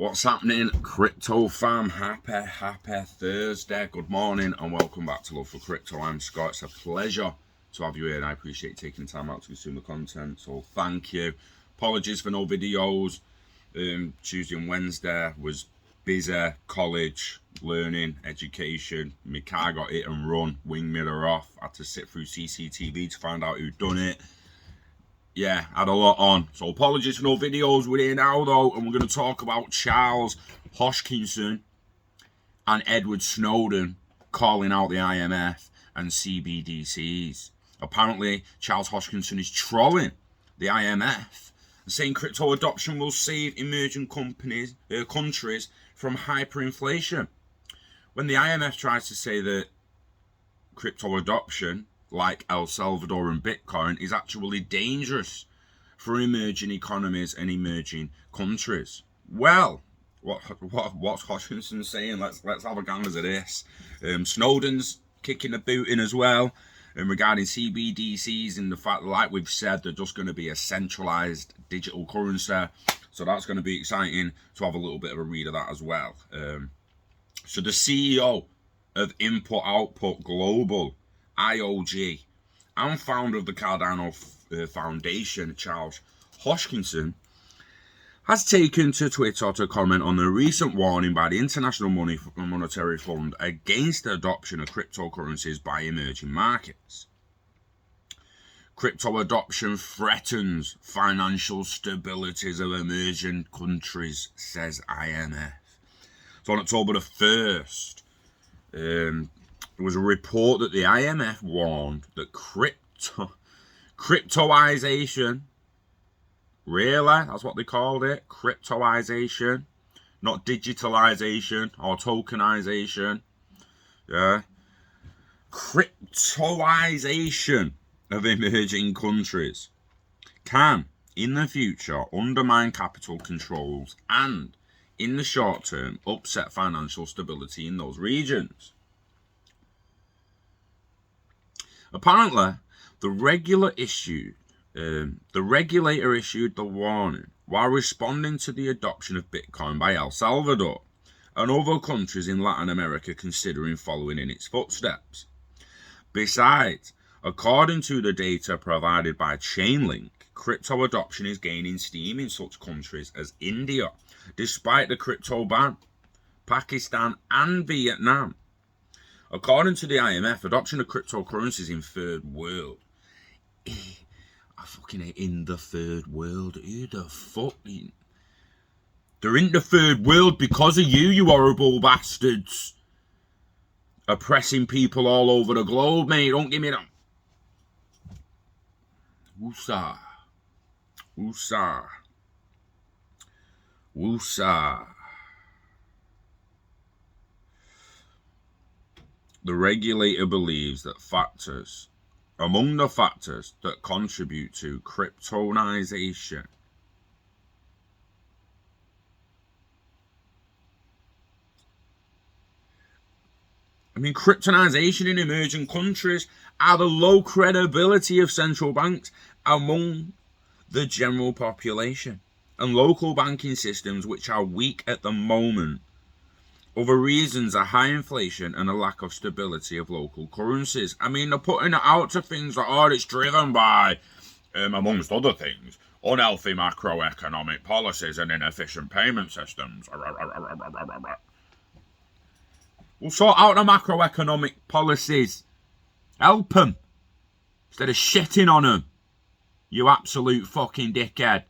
What's happening, crypto fam? Happy Thursday. Good morning and welcome back to Love for Crypto. I'm Scott. It's a pleasure to have you here and I appreciate you taking the time out to consume the content. So thank you. Apologies for no videos. Tuesday and Wednesday was busy, college, learning, education. My car got hit and run, wing mirror off. Had to sit through CCTV to find out who'd done it. Yeah, had a lot on. So apologies for no videos. We're here now though, and we're going to talk about Charles Hoskinson and Edward Snowden calling out the IMF and CBDCs. Apparently, Charles Hoskinson is trolling the IMF and saying crypto adoption will save emerging countries from hyperinflation. When the IMF tries to say that crypto adoption, like El Salvador and Bitcoin, is actually dangerous for emerging economies and emerging countries. Well, what's Hoskinson saying? Let's have a gander at this. Snowden's kicking the boot in as well, regarding CBDCs and the fact that, like we've said, they're just going to be a centralized digital currency. So that's going to be exciting to have a little bit of a read of that as well. So the CEO of Input Output Global, IOG, and founder of the Cardano Foundation, Charles Hoskinson, has taken to Twitter to comment on the recent warning by the International Monetary Fund against the adoption of cryptocurrencies by emerging markets. Crypto adoption threatens financial stabilities of emerging countries, says IMF. So on October the 1st, there was a report that the IMF warned that cryptoization, really, that's what they called it, cryptoization, not digitalization or tokenization, yeah, cryptoization of emerging countries can, in the future, undermine capital controls and, in the short term, upset financial stability in those regions. Apparently, the regulator issued the warning while responding to the adoption of Bitcoin by El Salvador and other countries in Latin America considering following in its footsteps. Besides, according to the data provided by Chainlink, crypto adoption is gaining steam in such countries as India, despite the crypto ban, Pakistan and Vietnam. According to the IMF, adoption of cryptocurrencies in third world. I fucking hate in the third world. Who the fuck? They're in the third world because of you horrible bastards. Oppressing people all over the globe, mate. Don't give me that. Woosah. Woosah. Woosah. The regulator believes that among the factors that contribute to cryptonization, cryptonization in emerging countries are the low credibility of central banks among the general population and local banking systems which are weak at the moment. Other reasons are high inflation and a lack of stability of local currencies. They're putting it out to things that it's driven by, amongst other things, unhealthy macroeconomic policies and inefficient payment systems. We'll sort out the macroeconomic policies. Help them. Instead of shitting on them. You absolute fucking dickhead.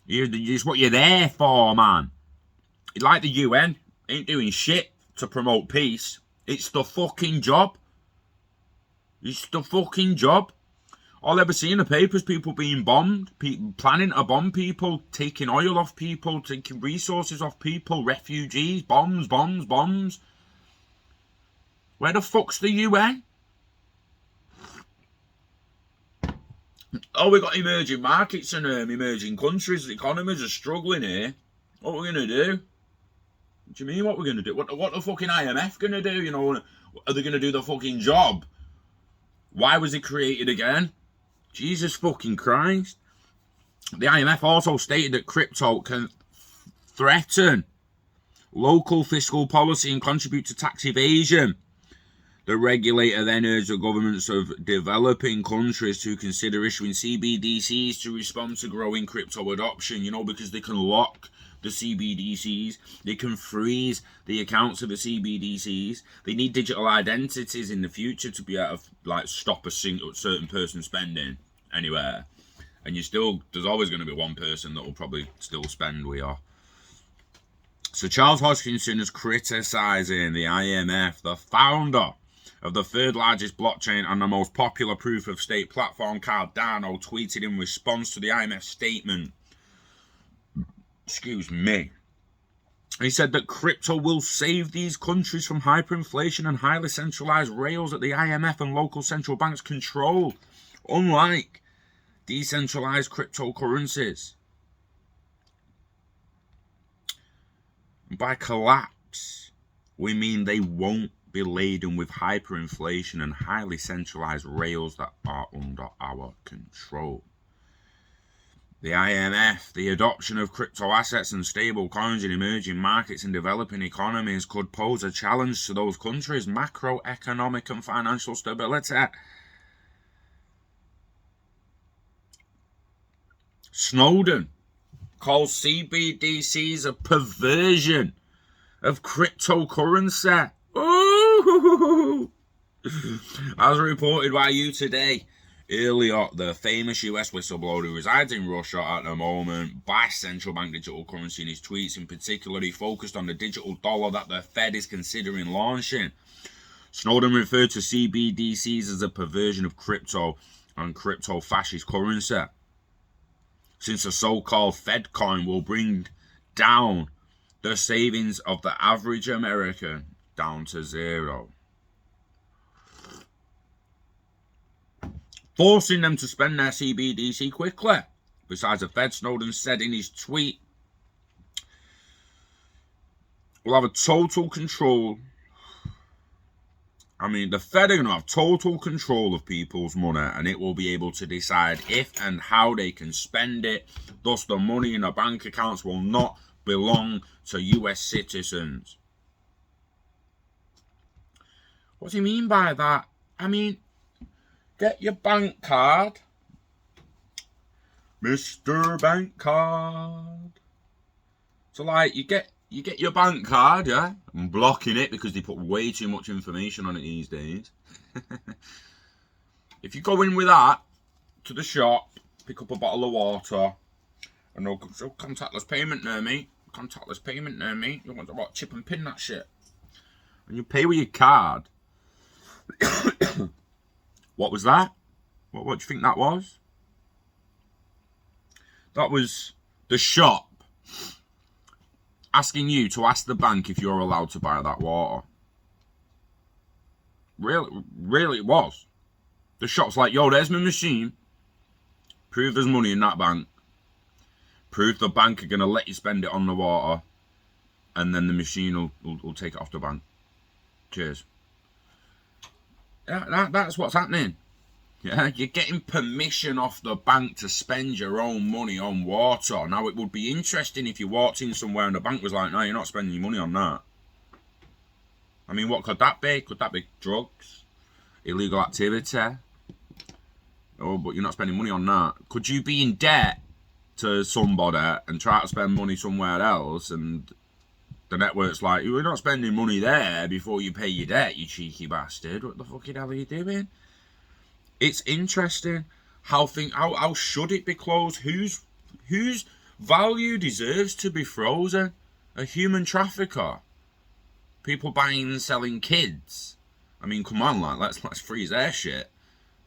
It's what you're there for, man. Like the UN. Ain't doing shit to promote peace. It's the fucking job. It's the fucking job. All I ever see in the papers, people being bombed, people planning to bomb people, taking oil off people, taking resources off people, refugees, bombs. Where the fuck's the UN? Oh, we got emerging markets and emerging countries. The economies are struggling here. What are we going to do? What do you mean what we're going to do? What the fucking IMF going to do? Are they going to do the fucking job? Why was it created again? Jesus fucking Christ. The IMF also stated that crypto can threaten local fiscal policy and contribute to tax evasion. The regulator then urged the governments of developing countries to consider issuing CBDCs to respond to growing crypto adoption, because they can lock the CBDCs, they can freeze the accounts of the CBDCs, they need digital identities in the future to be able to stop a certain person spending anywhere. And there's always going to be one person that will probably still spend with you. So Charles Hoskinson is criticising the IMF, the founder of the third largest blockchain and the most popular proof of stake platform, Cardano, tweeted in response to the IMF statement. He said that crypto will save these countries from hyperinflation and highly centralized rails that the IMF and local central banks control, unlike decentralized cryptocurrencies. By collapse, we mean they won't be laden with hyperinflation and highly centralized rails that are under our control. The IMF, the adoption of crypto assets and stable coins in emerging markets and developing economies could pose a challenge to those countries' macroeconomic and financial stability. Snowden calls CBDCs a perversion of cryptocurrency. Ooh. As reported by you today, earlier, the famous US whistleblower who resides in Russia at the moment bashed central bank digital currency in his tweets. In particular, he focused on the digital dollar that the Fed is considering launching. Snowden referred to CBDCs as a perversion of crypto and crypto-fascist currency, since a so-called Fed coin will bring down the savings of the average American down to zero, forcing them to spend their CBDC quickly. Besides the Fed, Snowden said in his tweet, we'll have a total control. The Fed are going to have total control of people's money, and it will be able to decide if and how they can spend it. Thus, the money in the bank accounts will not belong to US citizens. What do you mean by that? Get your bank card. Mr. Bank Card. So you get your bank card, yeah? I'm blocking it because they put way too much information on it these days. If you go in with that to the shop, pick up a bottle of water, and they'll go, contactless payment near me. Contactless payment near me. You want to chip and pin that shit. And you pay with your card. What was that? What do you think that was? That was the shop asking you to ask the bank if you're allowed to buy that water. Really it was. The shop's like, yo, there's my machine. Prove there's money in that bank. Prove the bank are going to let you spend it on the water. And then the machine will take it off the bank. Cheers. That's what's happening. Yeah, you're getting permission off the bank to spend your own money on water. Now, it would be interesting if you walked in somewhere and the bank was like, no, you're not spending your money on that. What could that be? Could that be drugs? Illegal activity? Oh, but you're not spending money on that. Could you be in debt to somebody and try to spend money somewhere else, and the network's like, you're not spending money there before you pay your debt, you cheeky bastard. What the fucking hell are you doing? It's interesting how should it be closed? Whose value deserves to be frozen? A human trafficker? People buying and selling kids? Come on, let's freeze their shit.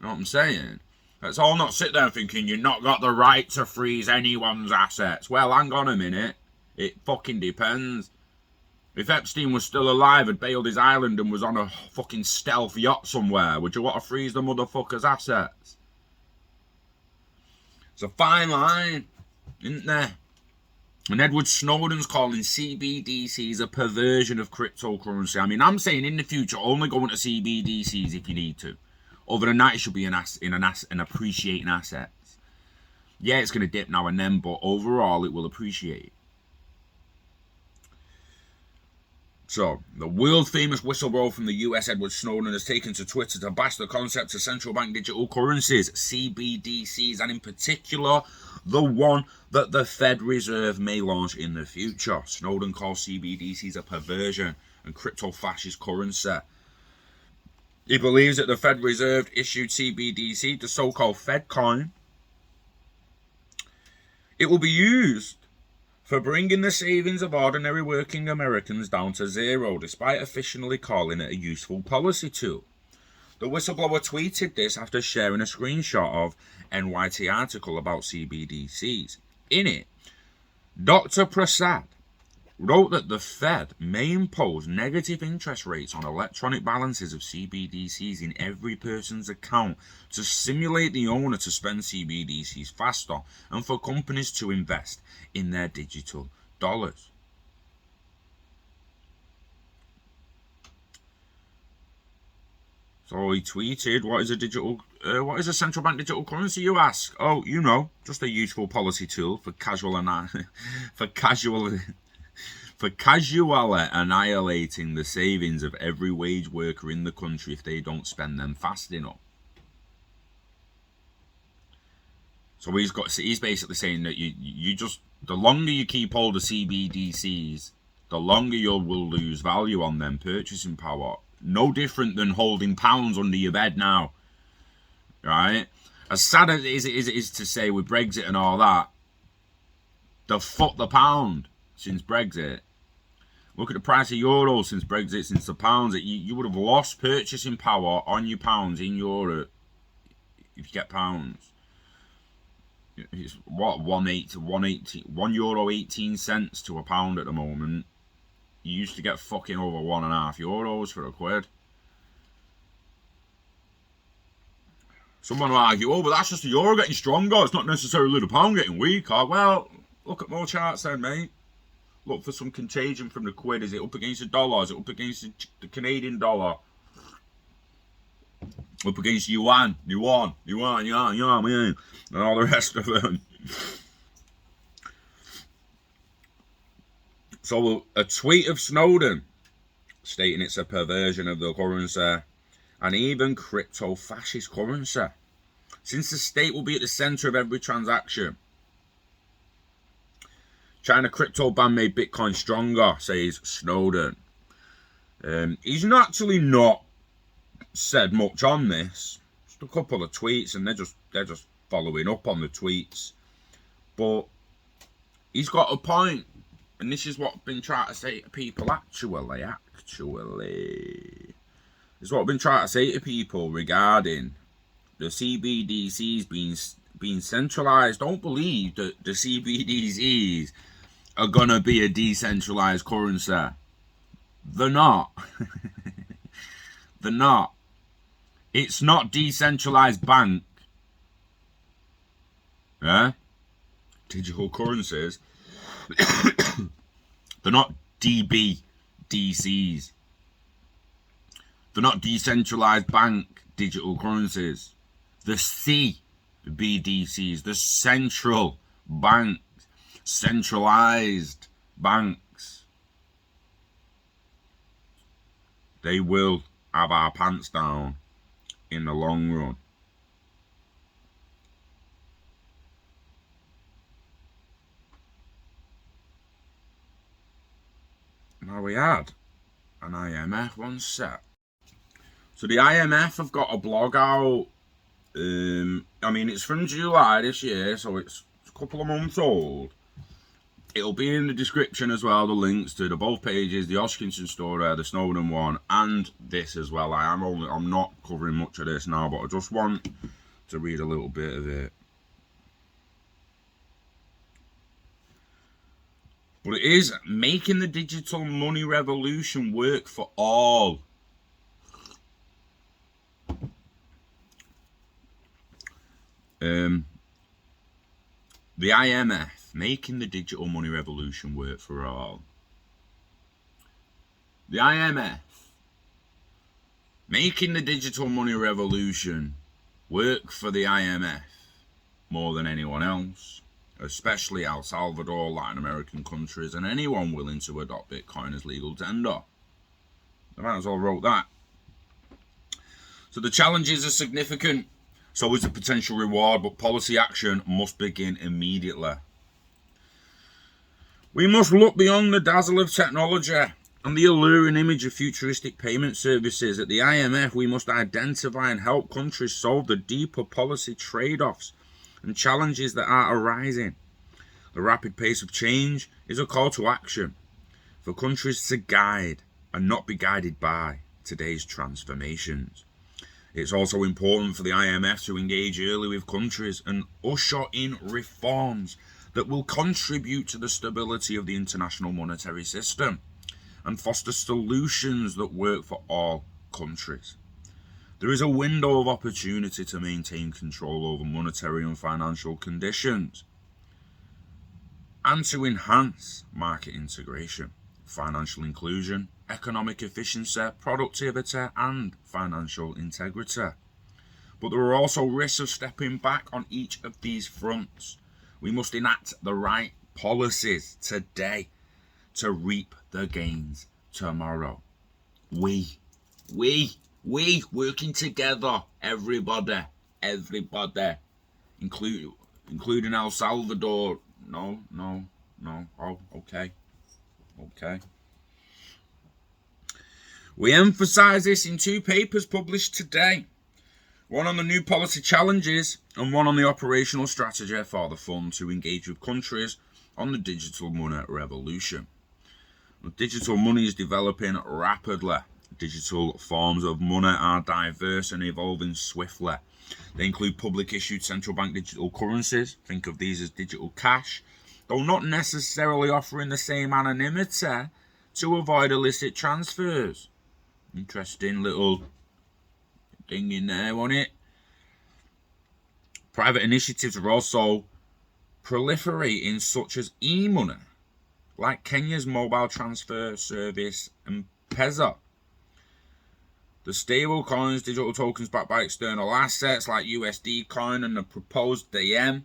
You know what I'm saying? Let's all not sit there thinking you've not got the right to freeze anyone's assets. Well, hang on a minute. It fucking depends. If Epstein was still alive, had bailed his island and was on a fucking stealth yacht somewhere, would you want to freeze the motherfucker's assets? It's a fine line, isn't there? And Edward Snowden's calling CBDCs a perversion of cryptocurrency. I'm saying in the future, only go into CBDCs if you need to. Other than that, it should be an appreciating assets. Yeah, it's going to dip now and then, but overall, it will appreciate. So, the world famous whistleblower from the US, Edward Snowden, has taken to Twitter to bash the concept of central bank digital currencies, CBDCs, and in particular, the one that the Fed Reserve may launch in the future. Snowden calls CBDCs a perversion and crypto-fascist currency. He believes that the Fed Reserve issued CBDC, the so-called Fed coin, it will be used for bringing the savings of ordinary working Americans down to zero, despite officially calling it a useful policy tool. The whistleblower tweeted this after sharing a screenshot of NYT article about CBDCs. In it, Dr. Prasad wrote that the Fed may impose negative interest rates on electronic balances of CBDCs in every person's account to stimulate the owner to spend CBDCs faster and for companies to invest in their digital dollars. So he tweeted, what is a central bank digital currency, you ask? Oh, you know, just a useful policy tool for casually annihilating the savings of every wage worker in the country if they don't spend them fast enough. So he's basically saying that you just, the longer you keep hold of CBDCs, the longer you will lose value on them purchasing power. No different than holding pounds under your bed now, right? As sad as it is to say with Brexit and all that, the pound since Brexit. Look at the price of euros since Brexit, since the pounds. You would have lost purchasing power on your pounds in Europe if you get pounds. It's what, €1.18 to a pound at the moment. You used to get fucking over €1.50 for a quid. Someone will argue, oh, but that's just the euro getting stronger. It's not necessarily the pound getting weaker. Well, look at more charts then, mate. Look for some contagion from the quid. Is it up against the dollar? Is it up against the Canadian dollar? Up against yuan, and all the rest of them. So a tweet of Snowden stating it's a perversion of the currency and even crypto-fascist currency, since the state will be at the centre of every transaction. China crypto ban made Bitcoin stronger, says Snowden. He's actually not said much on this. Just a couple of tweets, and they're just following up on the tweets. But he's got a point. And this is what I've been trying to say to people, actually. This is what I've been trying to say to people regarding the CBDCs being centralised. Don't believe that the CBDCs are going to be a decentralised currency. They're not. They're not. It's not decentralised bank. Yeah? Digital currencies. They're not DBDCs. They're not decentralized bank digital currencies. The CBDCs, the central banks, centralized banks. They will have our pants down in the long run. Now we had an IMF one set. So the IMF have got a blog out. I mean, it's from July this year, so it's a couple of months old. It'll be in the description as well, the links to the both pages, the Hoskinson story, the Snowden one, and this as well. I'm not covering much of this now, but I just want to read a little bit of it. But it is making the digital money revolution work for all. The IMF, making the digital money revolution work for all. The IMF, making the digital money revolution work for the IMF more than anyone else, especially El Salvador, Latin American countries, and anyone willing to adopt Bitcoin as legal tender. They might as well wrote that. So the challenges are significant. So is the potential reward, but policy action must begin immediately. We must look beyond the dazzle of technology and the alluring image of futuristic payment services. At the IMF, we must identify and help countries solve the deeper policy trade-offs and challenges that are arising. The rapid pace of change is a call to action for countries to guide and not be guided by today's transformations. It's also important for the IMF to engage early with countries and usher in reforms that will contribute to the stability of the international monetary system and foster solutions that work for all countries. There is a window of opportunity to maintain control over monetary and financial conditions and to enhance market integration, financial inclusion, economic efficiency, productivity and financial integrity. But there are also risks of stepping back on each of these fronts. We must enact the right policies today to reap the gains tomorrow. We working together, everybody, including El Salvador. No. Oh, okay. We emphasise this in 2 papers published today. One on the new policy challenges and one on the operational strategy for the fund to engage with countries on the digital money revolution. Digital money is developing rapidly. Digital forms of money are diverse and evolving swiftly. They include public issued central bank digital currencies. Think of these as digital cash, though not necessarily offering the same anonymity to avoid illicit transfers. Interesting little thing in there, wasn't it? Private initiatives are also proliferating, such as e-money, like Kenya's mobile transfer service and Pesa. The stable coins, digital tokens backed by external assets like USD coin and the proposed DM.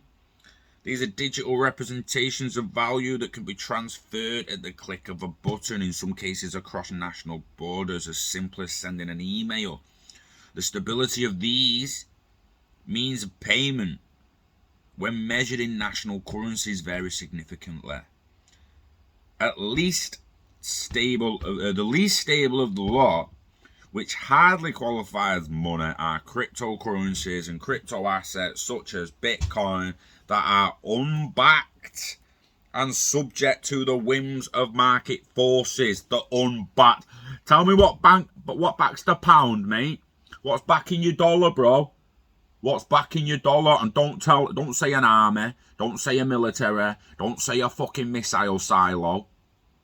These are digital representations of value that can be transferred at the click of a button, in some cases across national borders, as simple as sending an email. The stability of these means of payment, when measured in national currencies, vary significantly. The least stable of the lot, which hardly qualify as money, are cryptocurrencies and crypto assets such as Bitcoin that are unbacked and subject to the whims of market forces. The unbacked. Tell me what backs the pound, mate? What's backing your dollar, bro? What's backing your dollar? And don't say an army, don't say a military, don't say a fucking missile silo.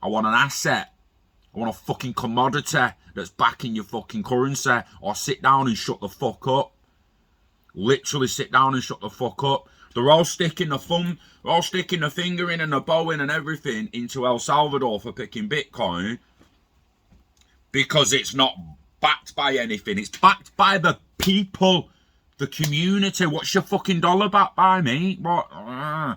I want an asset. I want a fucking commodity that's backing your fucking currency. Or sit down and shut the fuck up. Literally sit down and shut the fuck up. They're all sticking the finger in and the bow in and everything into El Salvador for picking Bitcoin because it's not backed by anything. It's backed by the people, the community. What's your fucking dollar backed by, mate? What? I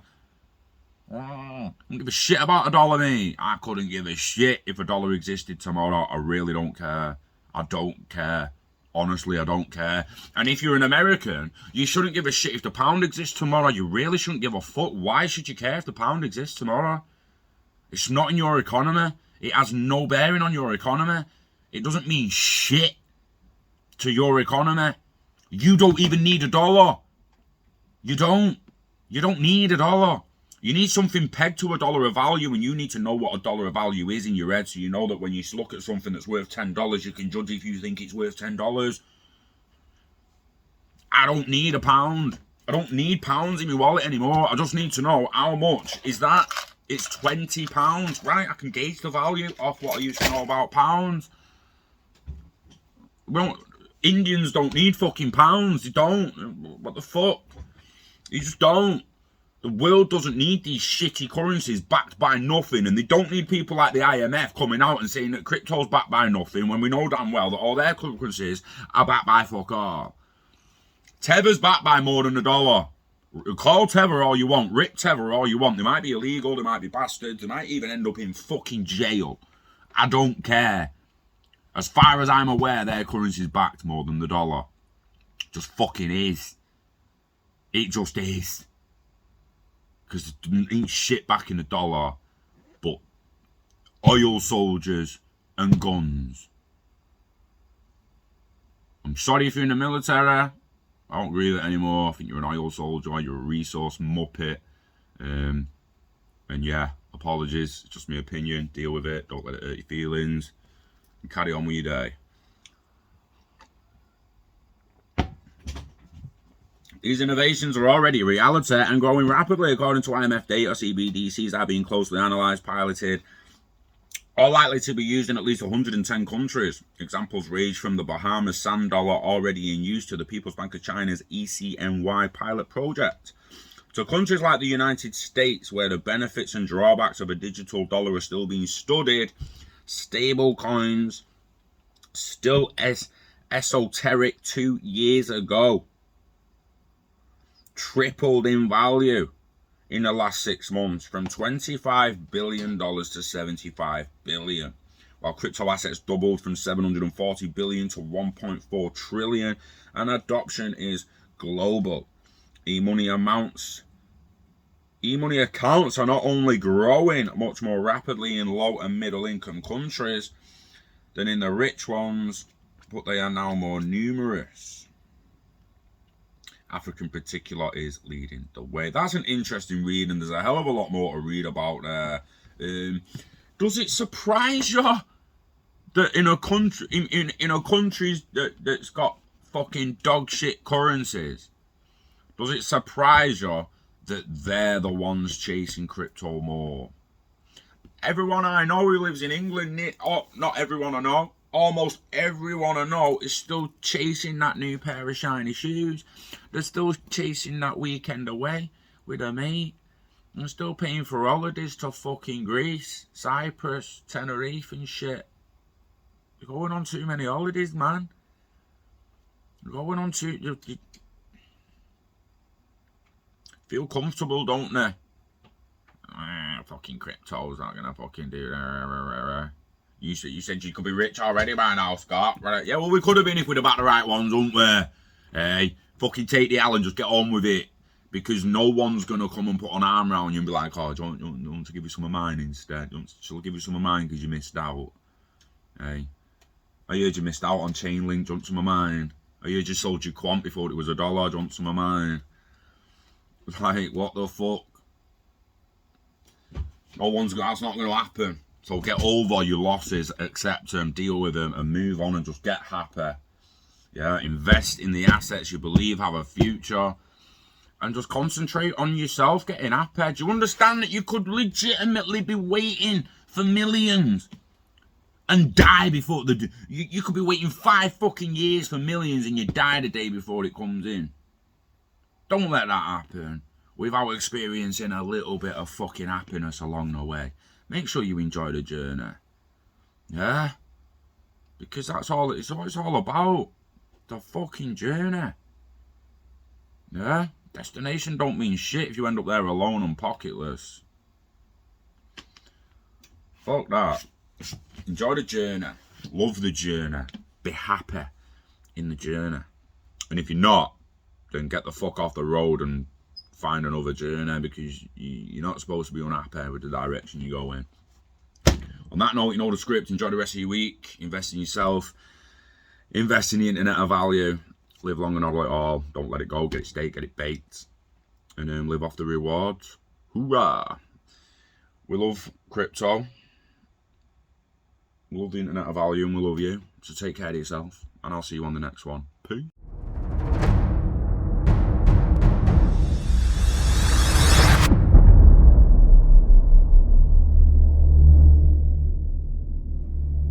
don't give a shit about a dollar, mate. I couldn't give a shit if a dollar existed tomorrow. I really don't care. I don't care. Honestly, I don't care. And if you're an American, you shouldn't give a shit if the pound exists tomorrow. You really shouldn't give a fuck. Why should you care if the pound exists tomorrow? It's not in your economy. It has no bearing on your economy. It doesn't mean shit to your economy. You don't even need a dollar. You don't. You don't need a dollar. You need something pegged to a dollar of value, and you need to know what a dollar of value is in your head, so you know that when you look at something that's worth $10, you can judge if you think it's worth $10. I don't need a pound. I don't need pounds in my wallet anymore. I just need to know how much is that. It's £20, right? I can gauge the value off what I used to know about pounds. Well, Indians don't need fucking pounds. They don't. What the fuck? You just don't. The world doesn't need these shitty currencies backed by nothing, and they don't need people like the IMF coming out and saying that crypto's backed by nothing when we know damn well that all their currencies are backed by fuck all. Tether's backed by more than $1. Call Tether all you want, rip Tether all you want. They might be illegal, they might be bastards, they might even end up in fucking jail. I don't care. As far as I'm aware, their currency's backed more than the dollar. Just fucking is. It just is. Because there ain't shit back in the dollar but oil soldiers and guns. I'm sorry if you're in the military. I don't agree with it anymore. I think you're an oil soldier, you're a resource muppet. And yeah, apologies. It's just my opinion. Deal with it. Don't let it hurt your feelings. And carry on with your day. These innovations are already a reality and growing rapidly. According to IMF data, CBDCs are being closely analysed, piloted, or likely to be used in at least 110 countries. Examples range from the Bahamas sand dollar, already in use, to the People's Bank of China's ECNY pilot project. To countries like the United States, where the benefits and drawbacks of a digital dollar are still being studied, stable coins, still esoteric 2 years ago, tripled in value in the last 6 months, from $25 billion to $75 billion, while crypto assets doubled from $740 billion to $1.4 trillion, and adoption is global. E-money accounts are not only growing much more rapidly in low and middle income countries than in the rich ones, but they are now more numerous. Africa in particular is leading the way. That's an interesting read, and there's a hell of a lot more to read about there. Does it surprise you that in a country in a country that's got fucking dog shit currencies, does it surprise you that they're the ones chasing crypto more? Everyone I know who lives in England, not everyone I know, almost everyone I know is still chasing that new pair of shiny shoes. They're still chasing that weekend away with a mate. They're still paying for holidays to fucking Greece, Cyprus, Tenerife and shit. You're going on too many holidays, man. You're going on too... You feel comfortable, don't they? Fucking crypto's not gonna fucking do that. You said you could be rich already by now, Scott. Right? Yeah, well, we could have been if we'd have backed the right ones, wouldn't we? Hey, fucking take the L and just get on with it. Because no one's going to come and put an arm around you and be like, oh, do you want to give you some of mine instead? Shall I give you some of mine because you missed out? Hey, I heard you missed out on Chainlink. Do you want some of mine? I heard you sold your quant before it was $1. Do you want some of mine? Like, what the fuck? That's not going to happen. So get over your losses, accept them, deal with them, and move on and just get happy. Yeah, invest in the assets you believe have a future, and just concentrate on yourself getting happy. Do you understand that you could legitimately be waiting for millions and die before you could be waiting 5 fucking years for millions and you die the day before it comes in? Don't let that happen without experiencing a little bit of fucking happiness along the way. Make sure you enjoy the journey. Yeah? Because that's all it's all about. The fucking journey. Yeah? Destination don't mean shit if you end up there alone and pocketless. Fuck that. Enjoy the journey. Love the journey. Be happy in the journey. And if you're not, then get the fuck off the road and find another journey, because you're not supposed to be unhappy with the direction you go in. On that note, you know the script. Enjoy the rest of your week. Invest in yourself. Invest in the internet of value. Live long and hodl it all. Don't let it go. Get it staked, get it baked. And live off the rewards. Hoorah! We love crypto. We love the internet of value and we love you. So take care of yourself. And I'll see you on the next one. Peace.